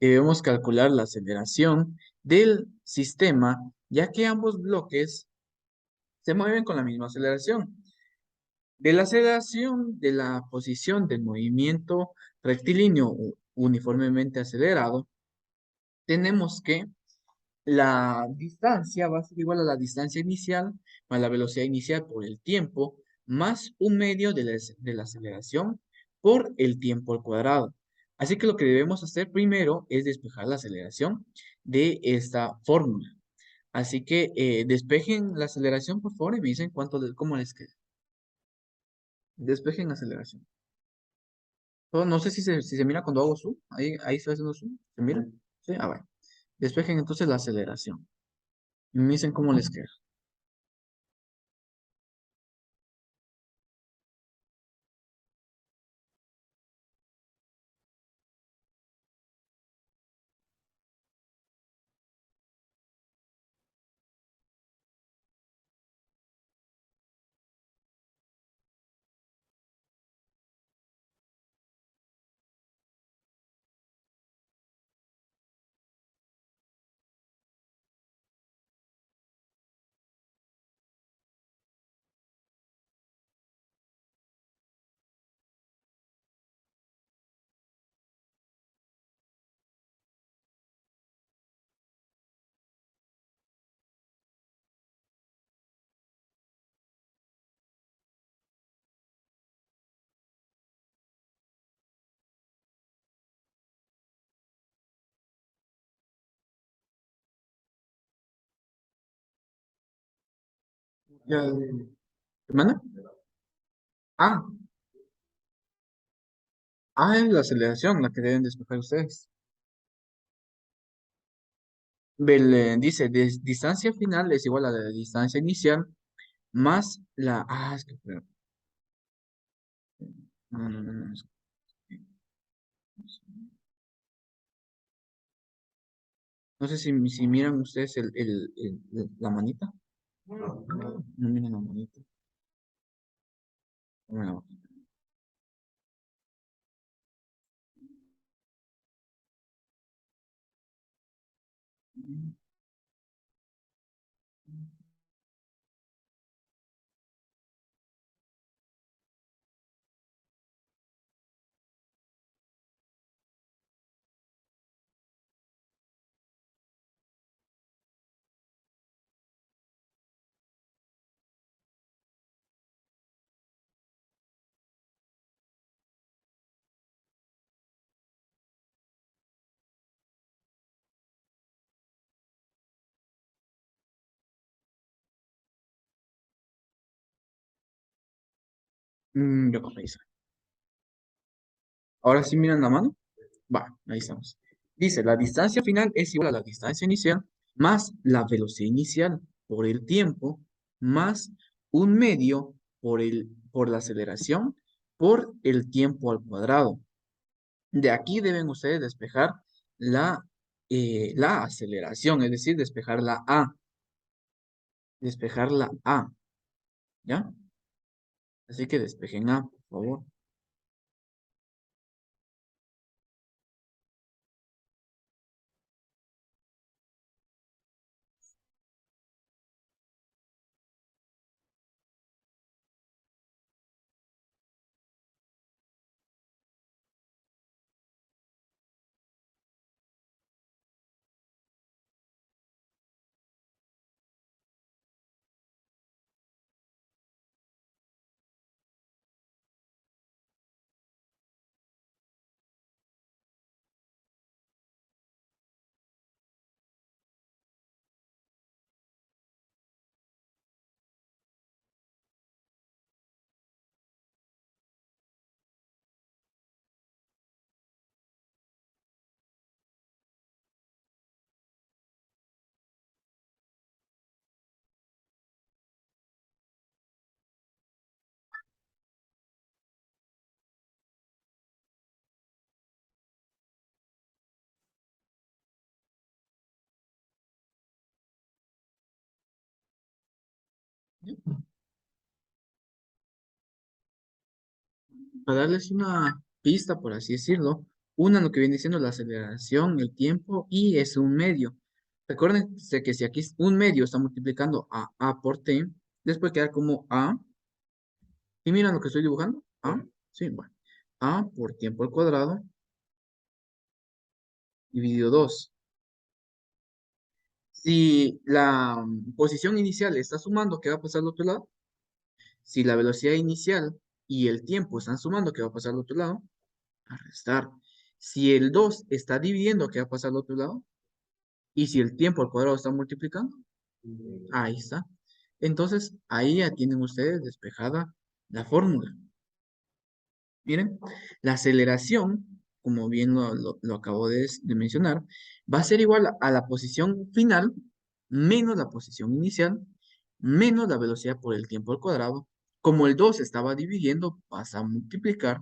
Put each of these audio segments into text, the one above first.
debemos calcular la aceleración del sistema, ya que ambos bloques se mueven con la misma aceleración. De la aceleración de la posición del movimiento rectilíneo uniformemente acelerado, tenemos que la distancia va a ser igual a la distancia inicial más la velocidad inicial por el tiempo más un medio de la aceleración por el tiempo al cuadrado. Así que lo que debemos hacer primero es despejar la aceleración de esta fórmula. Así que despejen la aceleración, por favor, y me dicen cómo les queda. Despejen la aceleración. No sé si se mira cuando hago zoom. Ahí estoy haciendo zoom. ¿Se mira? Sí, bueno. Despejen entonces la aceleración. Y me dicen cómo les queda. Ya, ¿Hermana? Ah, es la aceleración la que deben despejar ustedes. Dice, distancia final es igual a la distancia inicial más la... es que... No, no, no, no, no sé si miran ustedes la manita. No miran la manita. Bueno, yo creo que ahí está. Ahora sí miran la mano. Va, ahí estamos. Dice, la distancia final es igual a la distancia inicial más la velocidad inicial por el tiempo más un medio por la aceleración por el tiempo al cuadrado. De aquí deben ustedes despejar la aceleración, es decir, despejar la A, ¿ya? Así que despejen A, por favor. Para darles una pista, por así decirlo, Una lo que viene siendo la aceleración, el tiempo, y es un medio. Recuerden que si aquí es un medio está multiplicando a por t, después queda como a, y miren lo que estoy dibujando, a, sí, bueno, a por tiempo al cuadrado dividido 2. Si la posición inicial está sumando, ¿qué va a pasar al otro lado? Si la velocidad inicial y el tiempo están sumando, ¿qué va a pasar al otro lado? A restar. Si el 2 está dividiendo, ¿qué va a pasar al otro lado? Y si el tiempo al cuadrado está multiplicando, ahí está. Entonces, ahí ya tienen ustedes despejada la fórmula. Miren, la aceleración, como bien lo acabo de mencionar, va a ser igual a la posición final menos la posición inicial menos la velocidad por el tiempo al cuadrado. Como el 2 estaba dividiendo, pasa a multiplicar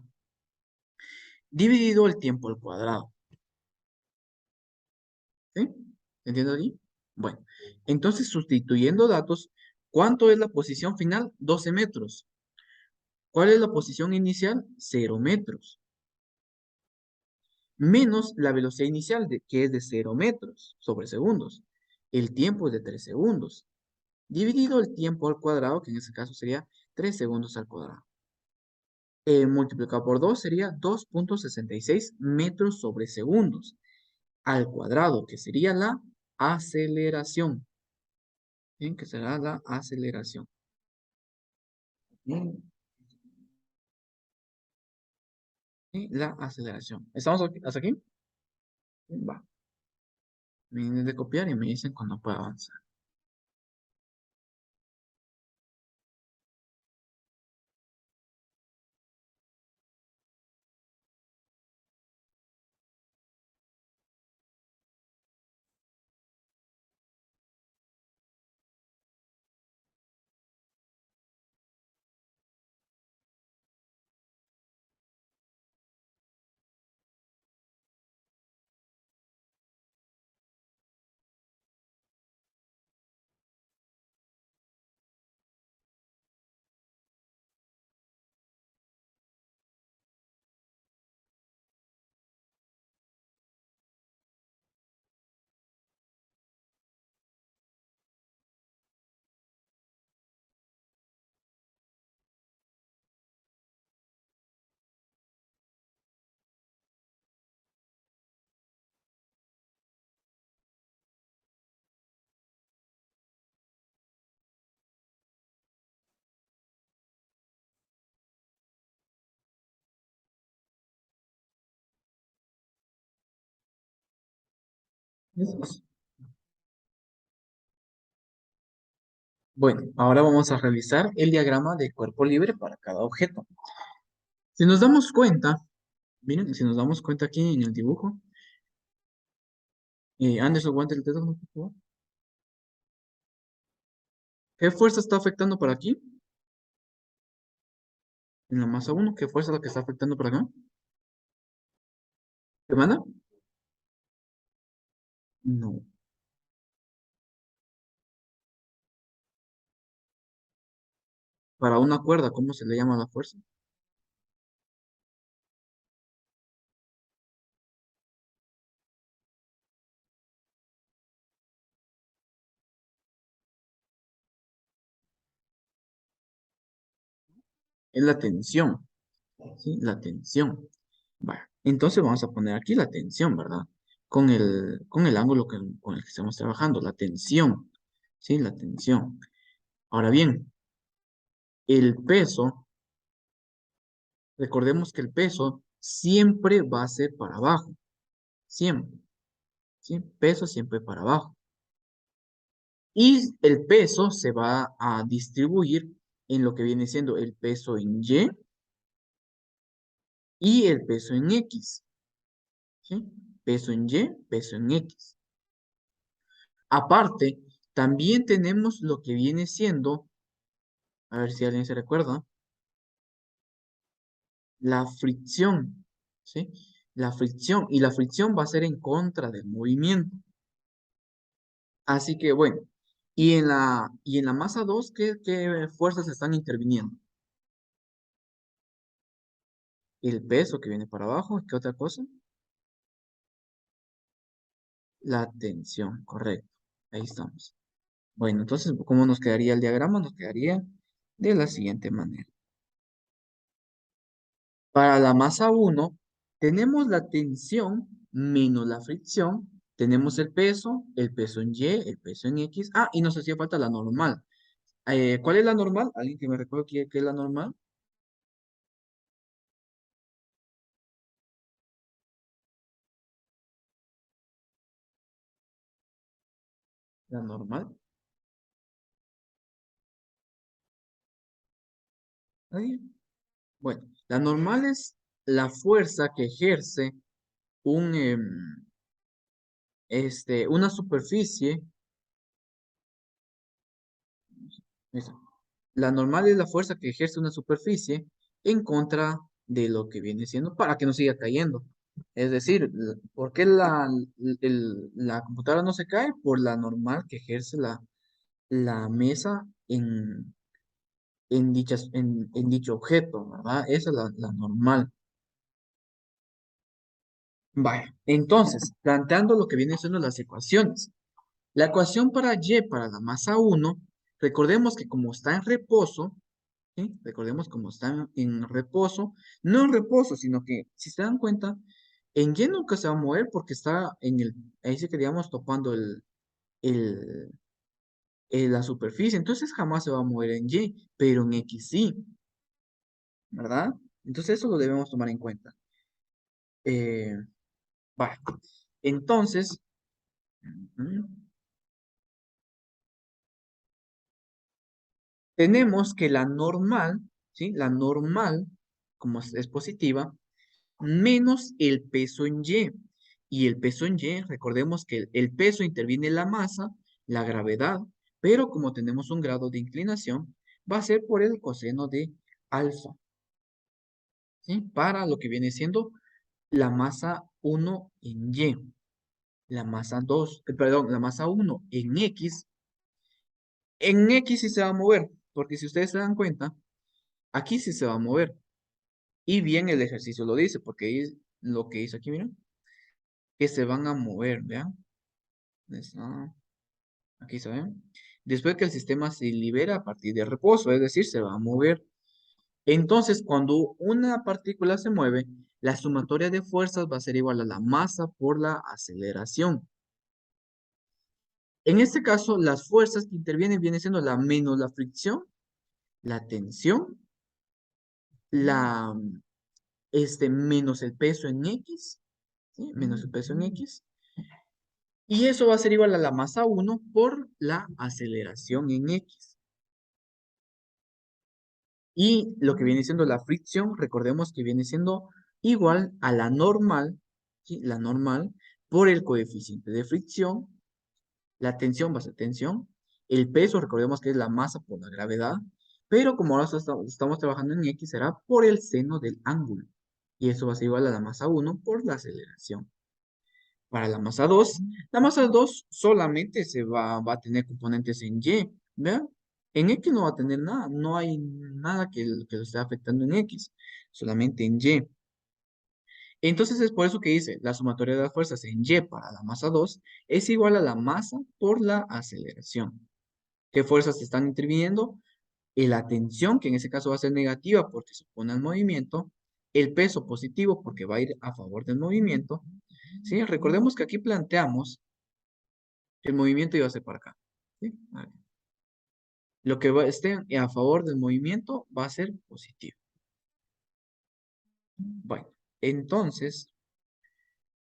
dividido el tiempo al cuadrado. ¿Sí? ¿Entiendes aquí? Bueno, entonces sustituyendo datos, ¿cuánto es la posición final? 12 metros. ¿Cuál es la posición inicial? 0 metros. Menos la velocidad inicial, que es de 0 metros sobre segundos. El tiempo es de 3 segundos. Dividido el tiempo al cuadrado, que en este caso sería 3 segundos al cuadrado. Multiplicado por 2 sería 2,66 metros sobre segundos al cuadrado, que sería la aceleración. Bien, que será la aceleración. Bien, y la aceleración. ¿Estamos hasta aquí? Bien, va. Me vienen de copiar y me dicen cuando pueda avanzar. Eso es. Bueno, ahora vamos a realizar el diagrama de cuerpo libre para cada objeto. Si nos damos cuenta, miren, si nos damos cuenta aquí en el dibujo, Anderson, aguante el teléfono, por favor. ¿Qué fuerza está afectando para aquí? En la masa uno, ¿qué fuerza es la que está afectando para acá? ¿Qué manda? No. Para una cuerda, ¿cómo se le llama la fuerza? Es la tensión, ¿sí? La tensión. Vale. Entonces vamos a poner aquí la tensión, ¿verdad? Con el ángulo con el que estamos trabajando, la tensión, ¿sí? La tensión. Ahora bien, el peso, recordemos que el peso siempre va a ser para abajo, siempre, ¿sí? Peso siempre para abajo. Y el peso se va a distribuir en lo que viene siendo el peso en y el peso en X, ¿sí? Peso en Y, peso en X. Aparte, también tenemos lo que viene siendo, a ver si alguien se recuerda, la fricción, ¿sí? La fricción, y la fricción va a ser en contra del movimiento. Así que bueno, y en la masa 2, ¿qué fuerzas están interviniendo? El peso que viene para abajo, ¿qué otra cosa? la tensión, correcto. Ahí estamos. Bueno, entonces, ¿cómo nos quedaría el diagrama? Nos quedaría de la siguiente manera. Para la masa uno tenemos la tensión menos la fricción, tenemos el peso en Y, el peso en X. Ah, y nos hacía falta la normal. ¿Cuál es la normal? ¿Alguien que me recuerde qué es la normal? La normal. Ahí. Bueno, la normal es la fuerza que ejerce un, una superficie. Eso. La normal es la fuerza que ejerce una superficie en contra de lo que viene siendo para que no siga cayendo. Es decir, ¿por qué la computadora no se cae? Por la normal que ejerce la mesa en dicho objeto, ¿verdad? Esa es la normal. Vaya, entonces, planteando lo que vienen siendo las ecuaciones. La ecuación para Y para la masa uno, recordemos que como está en reposo, ¿sí? Recordemos como está en reposo, no en reposo, sino que si se dan cuenta, en Y nunca se va a mover porque está ahí sí que digamos topando el, la superficie, entonces jamás se va a mover en Y, pero en X sí, ¿verdad? Entonces eso lo debemos tomar en cuenta. Eh, vale, entonces, ujú, tenemos que la normal, ¿sí? La normal, como es positiva, menos el peso en Y. Y el peso en Y, recordemos que el peso interviene en la masa, la gravedad, pero como tenemos un grado de inclinación, va a ser por el coseno de alfa, ¿sí? Para lo que viene siendo la masa uno en Y, la masa 2, perdón, la masa uno en X sí se va a mover, porque si ustedes se dan cuenta, aquí sí se va a mover. Y bien el ejercicio lo dice, porque es lo que hizo aquí, miren, que se van a mover, ¿vean? Aquí se ven. Después que el sistema se libera a partir de reposo, es decir, se va a mover. Entonces, cuando una partícula se mueve, la sumatoria de fuerzas va a ser igual a la masa por la aceleración. En este caso, las fuerzas que intervienen vienen siendo la menos la fricción, la tensión, la, menos el peso en X, ¿sí? Menos el peso en X. Y eso va a ser igual a la masa uno por la aceleración en X. Y lo que viene siendo la fricción, recordemos que viene siendo igual a la normal, ¿sí? La normal por el coeficiente de fricción, la tensión va a ser tensión, el peso, recordemos que es la masa por la gravedad, pero como ahora estamos trabajando en X, será por el seno del ángulo. Y eso va a ser igual a la masa uno por la aceleración. Para la masa 2 solamente va a tener componentes en Y, ¿vean? En X no va a tener nada, no hay nada que lo esté afectando en X, solamente en Y. Entonces es por eso que dice, la sumatoria de las fuerzas en Y para la masa 2 es igual a la masa por la aceleración. ¿Qué fuerzas están interviniendo? La tensión, que en ese caso va a ser negativa porque se opone al movimiento, el peso positivo porque va a ir a favor del movimiento. ¿Sí? Recordemos que aquí planteamos el movimiento iba a ser para acá. ¿Sí? A ver. Lo que esté a favor del movimiento va a ser positivo. Bueno, entonces,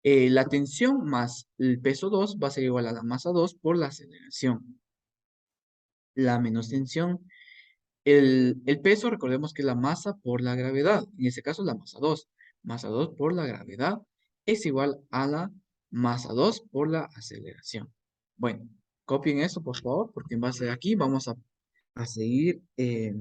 la tensión más el peso 2 va a ser igual a la masa 2 por la aceleración. La menos tensión, el peso, recordemos que es la masa por la gravedad. En este caso, la masa 2. Masa 2 por la gravedad es igual a la masa 2 por la aceleración. Bueno, copien eso, por favor, porque en base a aquí vamos a seguir. Eh,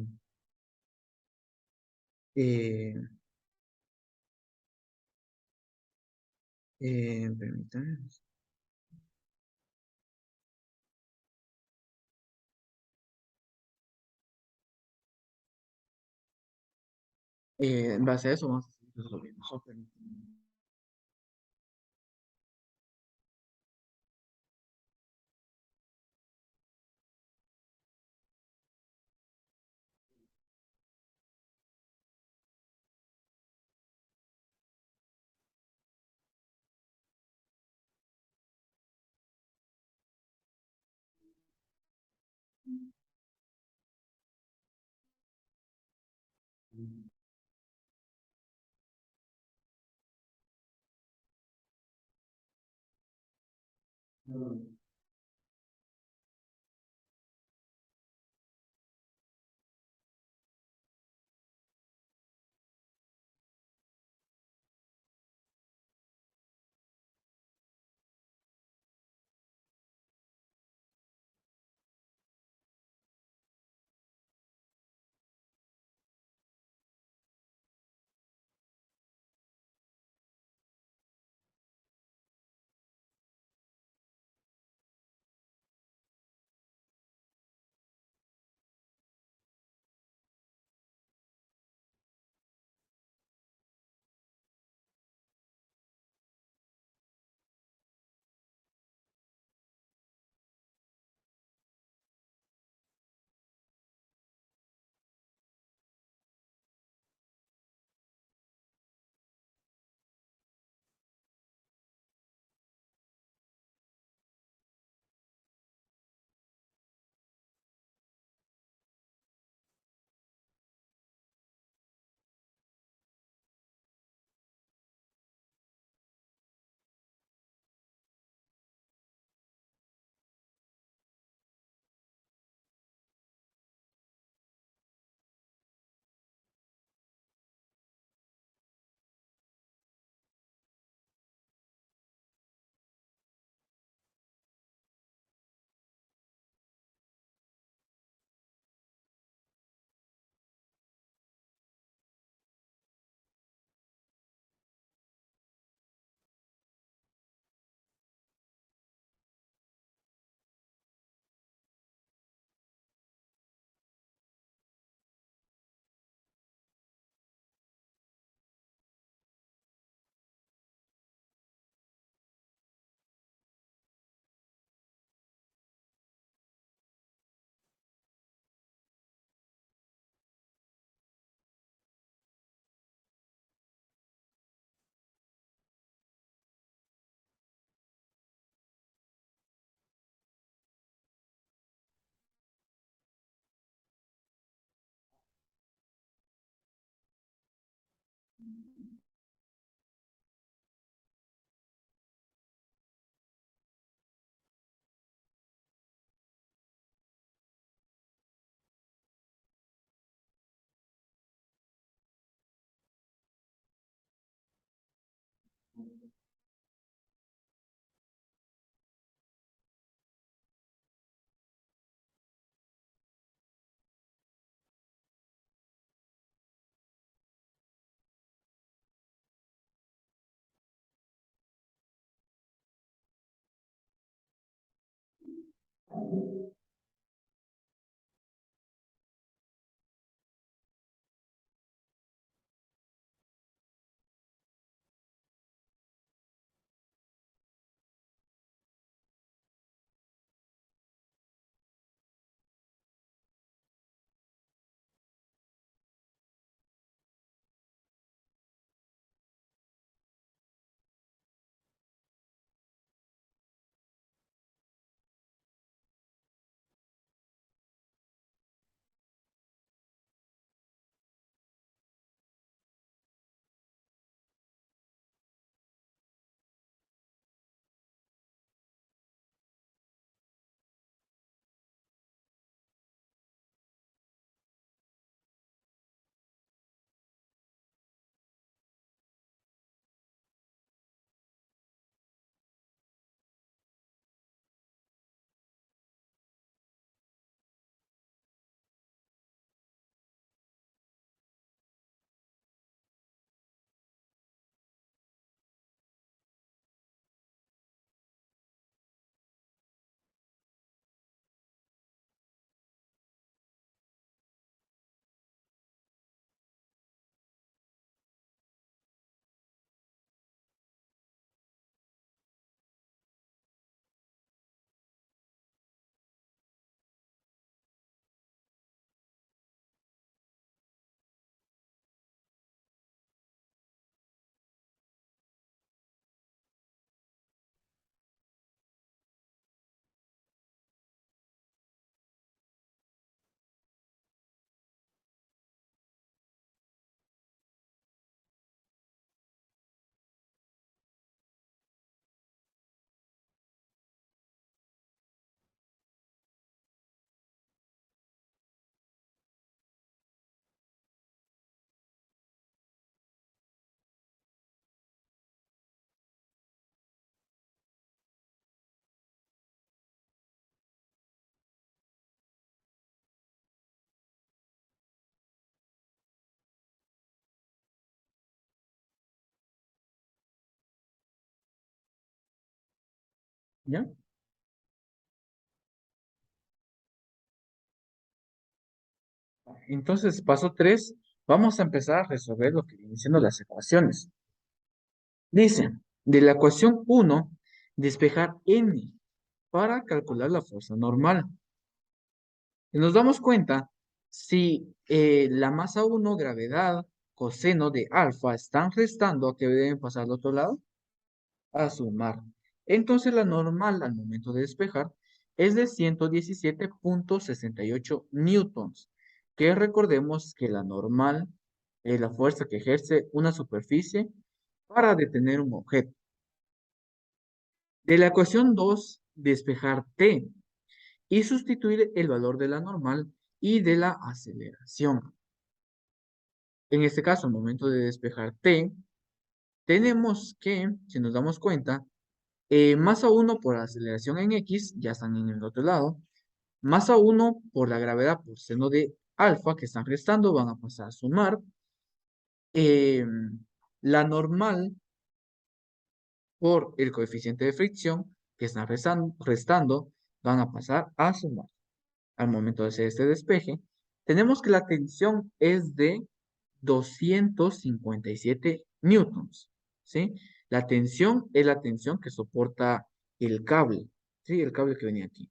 permítanme. En base a eso vamos a seguir resolviendo. Permítanme. ¿Ya? Entonces, paso 3, vamos a empezar a resolver lo que vienen siendo las ecuaciones. Dice, de la ecuación 1, despejar n para calcular la fuerza normal. Y nos damos cuenta, si la masa 1, gravedad, coseno de alfa, están restando, ¿a qué deben pasar al otro lado? A sumar. Entonces la normal al momento de despejar es de 117,68 newtons, que recordemos que la normal es la fuerza que ejerce una superficie para detener un objeto. De la ecuación 2, despejar t y sustituir el valor de la normal y de la aceleración. En este caso, al momento de despejar t, tenemos que, si nos damos cuenta, masa 1 por aceleración en x, ya están en el otro lado, masa 1 por la gravedad por seno de alfa, que están restando, van a pasar a sumar. eh, la normal por el coeficiente de fricción, que están restando, van a pasar a sumar. Al momento de hacer este despeje, tenemos que la tensión es de 257 newtons, ¿sí? La tensión es la tensión que soporta el cable, ¿sí? El cable que venía aquí.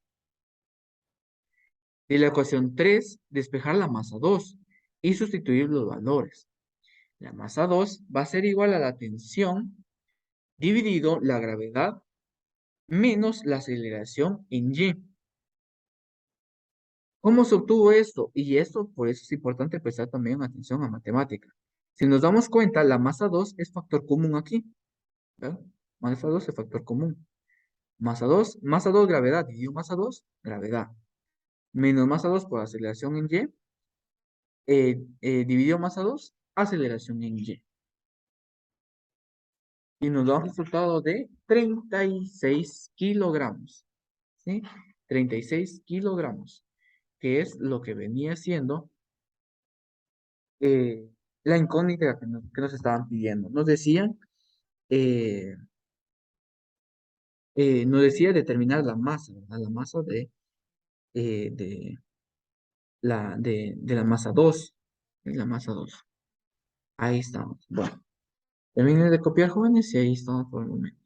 De la ecuación 3, despejar la masa 2 y sustituir los valores. La masa 2 va a ser igual a la tensión dividido la gravedad menos la aceleración en y. ¿Cómo se obtuvo esto? Y esto, por eso es importante prestar también atención a matemática. Si nos damos cuenta, la masa 2 es factor común aquí, ¿verdad? Masa 2 es factor común. Masa 2 gravedad, dividido masa 2 gravedad. Menos masa 2 por aceleración en y, dividido masa 2 aceleración en y. Y nos da un resultado de 36 kilogramos, ¿sí? 36 kilogramos, que es lo que venía siendo eh, la incógnita que nos estaban pidiendo. Eh, nos decía determinar la masa, ¿verdad? La masa de, de la masa 2. La masa 2. Ahí estamos. Bueno, terminen de copiar, jóvenes, y ahí estamos por el momento.